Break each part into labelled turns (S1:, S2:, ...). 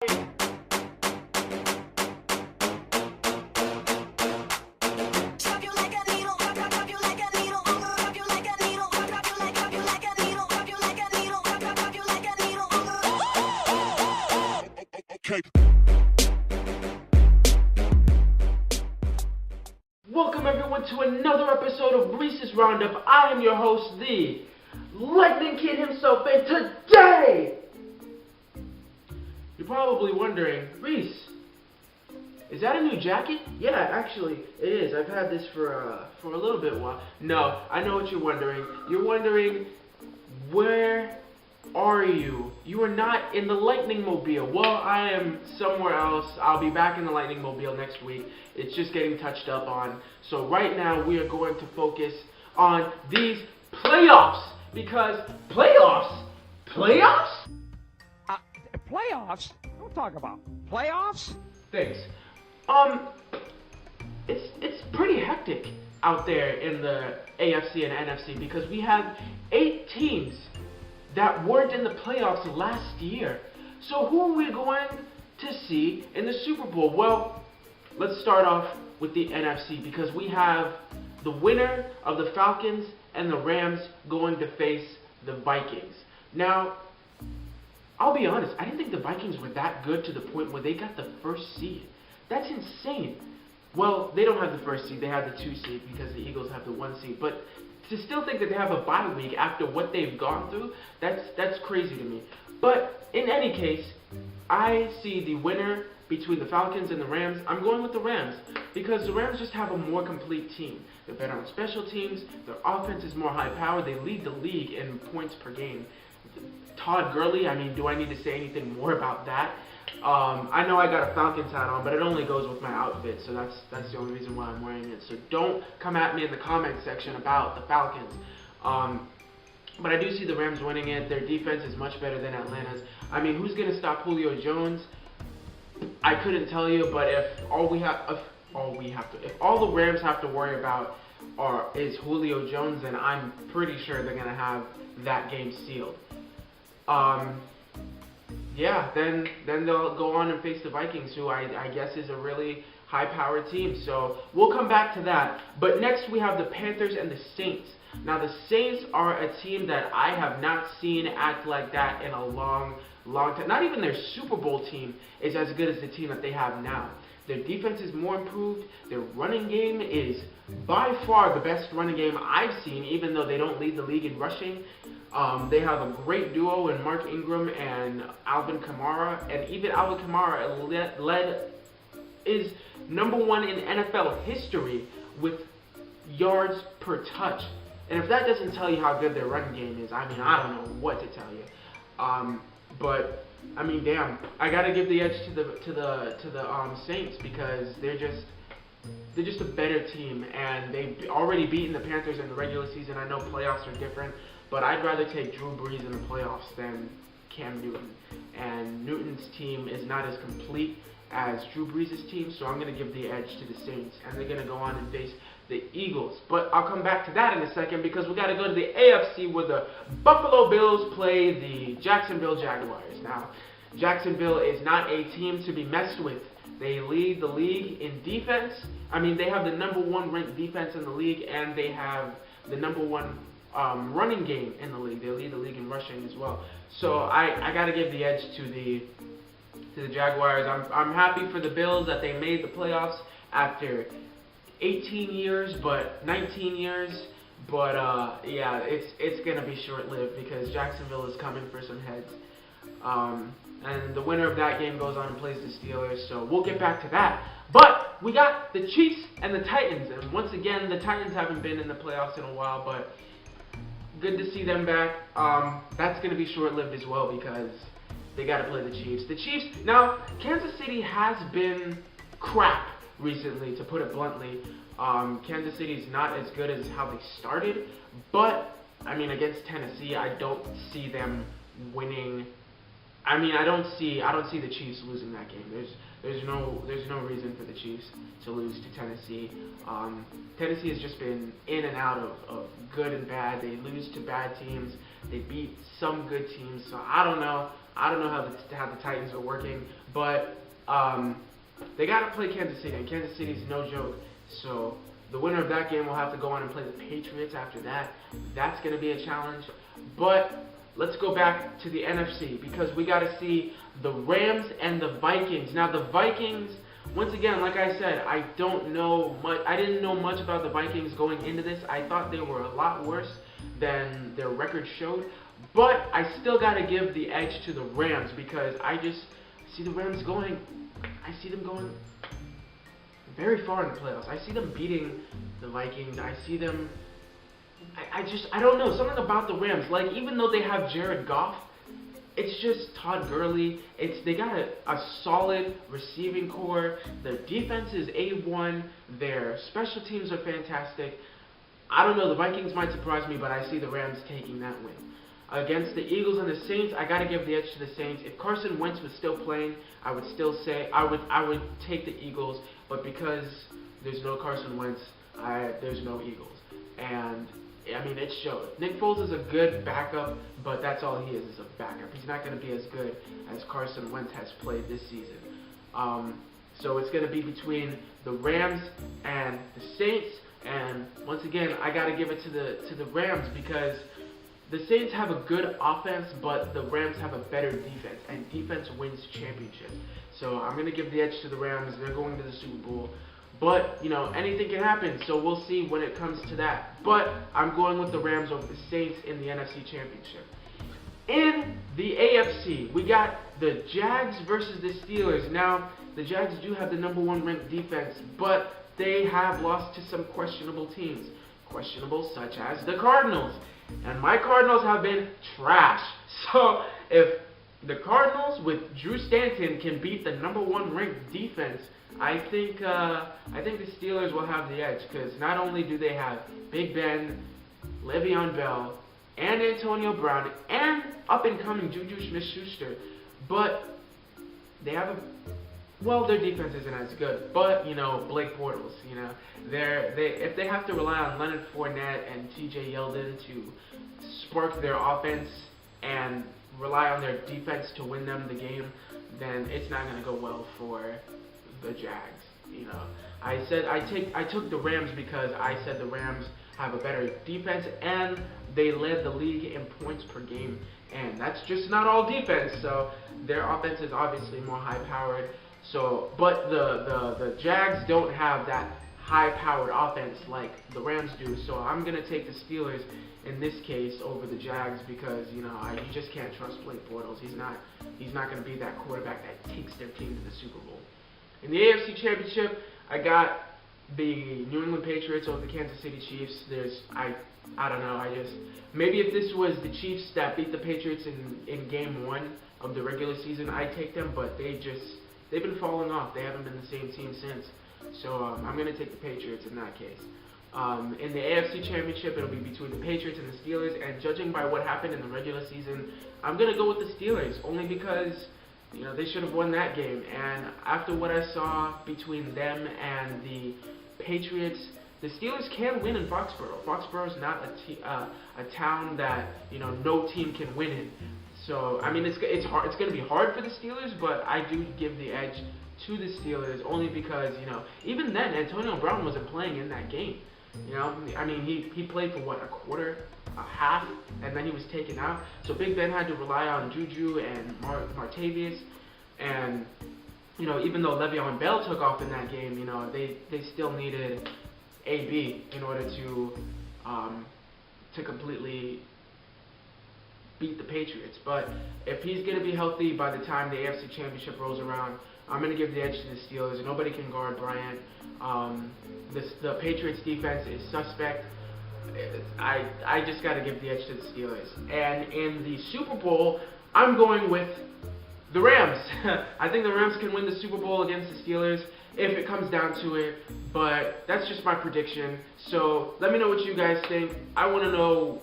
S1: Welcome everyone to another episode of Reese's Roundup. I am your host, the Lightning Kid himself, and today, you're probably wondering, Reese, is that a new jacket? Yeah, actually, it is. I've had this for a little bit while. No, I know what you're wondering. You're wondering, where are you? You are not in the Lightning Mobile. Well, I am somewhere else. I'll be back in the Lightning Mobile next week. It's just getting touched up on. So right now we are going to focus on these playoffs. Because playoffs? Playoffs?
S2: Playoffs? Don't talk about playoffs.
S1: Thanks. It's pretty hectic out there in the AFC and NFC because we have 8 teams that weren't in the playoffs last year. So who are we going to see in the Super Bowl? Well, let's start off with the NFC because we have the winner of the Falcons and the Rams going to face the Vikings. Now, I'll be honest, I didn't think the Vikings were that good to the point where they got the first seed. That's insane. Well, they don't have the first seed, they have the 2 seed because the Eagles have the 1 seed. But to still think that they have a bye week after what they've gone through, that's crazy to me. But in any case, I see the winner between the Falcons and the Rams. I'm going with the Rams because the Rams just have a more complete team. They're better on special teams. Their offense is more high-powered. They lead the league in points per game. Todd Gurley, I mean, do I need to say anything more about that? I know I got a Falcons hat on, but it only goes with my outfit, so that's the only reason why I'm wearing it. So don't come at me in the comment section about the Falcons. But I do see the Rams winning it. Their defense is much better than Atlanta's. I mean, who's going to stop Julio Jones? I couldn't tell you, but if all the Rams have to worry about is Julio Jones, then I'm pretty sure they're going to have that game sealed. Yeah, then they'll go on and face the Vikings, who I guess is a really high-powered team. So we'll come back to that. But next we have the Panthers and the Saints. Now the Saints are a team that I have not seen act like that in a long time. Not even their Super Bowl team is as good as the team that they have now. Their defense is more improved. Their running game is by far the best running game I've seen, even though they don't lead the league in rushing. They have a great duo in Mark Ingram and Alvin Kamara, and even Alvin Kamara is number 1 in NFL history with yards per touch. And if that doesn't tell you how good their running game is, I mean, I don't know what to tell you. But I mean, damn, I gotta give the edge to the Saints because they're just a better team, and they've already beaten the Panthers in the regular season. I know playoffs are different, but I'd rather take Drew Brees in the playoffs than Cam Newton. And Newton's team is not as complete as Drew Brees' team, so I'm going to give the edge to the Saints. And they're going to go on and face the Eagles. But I'll come back to that in a second because we got to go to the AFC where the Buffalo Bills play the Jacksonville Jaguars. Now, Jacksonville is not a team to be messed with. They lead the league in defense. I mean, they have the number 1 ranked defense in the league, and they have the number 1 running game in the league. They lead the league in rushing as well. So I got to give the edge to the Jaguars. I'm happy for the Bills that they made the playoffs after 18 years, but 19 years. But yeah, it's gonna be short-lived because Jacksonville is coming for some heads. And the winner of that game goes on and plays the Steelers. So we'll get back to that. But we got the Chiefs and the Titans, and once again, the Titans haven't been in the playoffs in a while, but good to see them back. That's going to be short-lived as well because they got to play the Chiefs. The Chiefs, now, Kansas City has been crap recently, to put it bluntly. Kansas City is not as good as how they started, but, I mean, against Tennessee, I don't see them winning. I mean, I don't see the Chiefs losing that game. There's no reason for the Chiefs to lose to Tennessee. Tennessee has just been in and out of good and bad. They lose to bad teams. They beat some good teams. So I don't know. I don't know how the Titans are working, but they got to play Kansas City, and Kansas City is no joke. So the winner of that game will have to go on and play the Patriots after that. That's going to be a challenge. But let's go back to the NFC, because we got to see the Rams and the Vikings. Now the Vikings, once again, like I said, I don't know much. I didn't know much about the Vikings going into this. I thought they were a lot worse than their record showed. But I still got to give the edge to the Rams, because I just see the Rams going. I see them going very far in the playoffs. I see them beating the Vikings. I see them. I don't know, something about the Rams. Like, even though they have Jared Goff, it's just Todd Gurley. They got a solid receiving core. Their defense is A1. Their special teams are fantastic. I don't know, the Vikings might surprise me, but I see the Rams taking that win. Against the Eagles and the Saints, I got to give the edge to the Saints. If Carson Wentz was still playing, I would still say I would take the Eagles, but because there's no Carson Wentz, there's no Eagles. And I mean, it showed. Nick Foles is a good backup, but that's all he is a backup. He's not going to be as good as Carson Wentz has played this season. So it's going to be between the Rams and the Saints. And once again, I got to give it to the Rams, because the Saints have a good offense, but the Rams have a better defense, and defense wins championships. So I'm going to give the edge to the Rams. They're going to the Super Bowl. But, you know, anything can happen, so we'll see when it comes to that. But I'm going with the Rams over the Saints in the NFC Championship. In the AFC, we got the Jags versus the Steelers. Now, the Jags do have the #1 ranked defense, but they have lost to some questionable teams. Questionable such as the Cardinals. And my Cardinals have been trash. So if the Cardinals with Drew Stanton can beat the #1 ranked defense, I think the Steelers will have the edge, because not only do they have Big Ben, Le'Veon Bell, and Antonio Brown, and up-and-coming Juju Smith-Schuster, but they have their defense isn't as good. But, you know, Blake Bortles, you know, if they have to rely on Leonard Fournette and T.J. Yeldon to spark their offense and rely on their defense to win them the game, then it's not going to go well for the Jags. You know, I took the Rams because I said the Rams have a better defense and they led the league in points per game, and that's just not all defense. So their offense is obviously more high powered. So, but the Jags don't have that high-powered offense like the Rams do. So I'm gonna take the Steelers in this case over the Jags, because you know you just can't trust Blake Bortles. He's not gonna be that quarterback that takes their team to the Super Bowl. In the AFC Championship, I got the New England Patriots over the Kansas City Chiefs. I don't know. Maybe if this was the Chiefs that beat the Patriots in Game 1 of the regular season, I'd take them. But they've been falling off. They haven't been the same team since. So I'm going to take the Patriots in that case. In the AFC Championship, it'll be between the Patriots and the Steelers. And judging by what happened in the regular season, I'm going to go with the Steelers, only because you know they should have won that game. And after what I saw between them and the Patriots, the Steelers can win in Foxborough. Foxborough is not a town that no team can win in. So I mean it's hard. It's going to be hard for the Steelers, but I do give the edge to the Steelers only because even then Antonio Brown wasn't playing in that game. I mean he played for what, a quarter, a half, and then he was taken out. So Big Ben had to rely on Juju and Martavius, and even though Le'Veon Bell took off in that game, they still needed AB in order to completely beat the Patriots. But if he's going to be healthy by the time the AFC Championship rolls around, I'm going to give the edge to the Steelers. Nobody can guard Bryant. The Patriots defense is suspect. I just got to give the edge to the Steelers. And in the Super Bowl, I'm going with the Rams. I think the Rams can win the Super Bowl against the Steelers if it comes down to it. But that's just my prediction. So let me know what you guys think. I want to know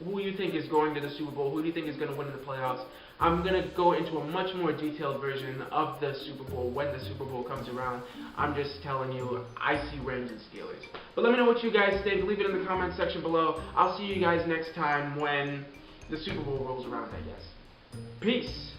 S1: who you think is going to the Super Bowl. Who do you think is going to win in the playoffs? I'm going to go into a much more detailed version of the Super Bowl when the Super Bowl comes around. I'm just telling you, I see Rams and Steelers. But let me know what you guys think. Leave it in the comment section below. I'll see you guys next time when the Super Bowl rolls around, I guess. Peace.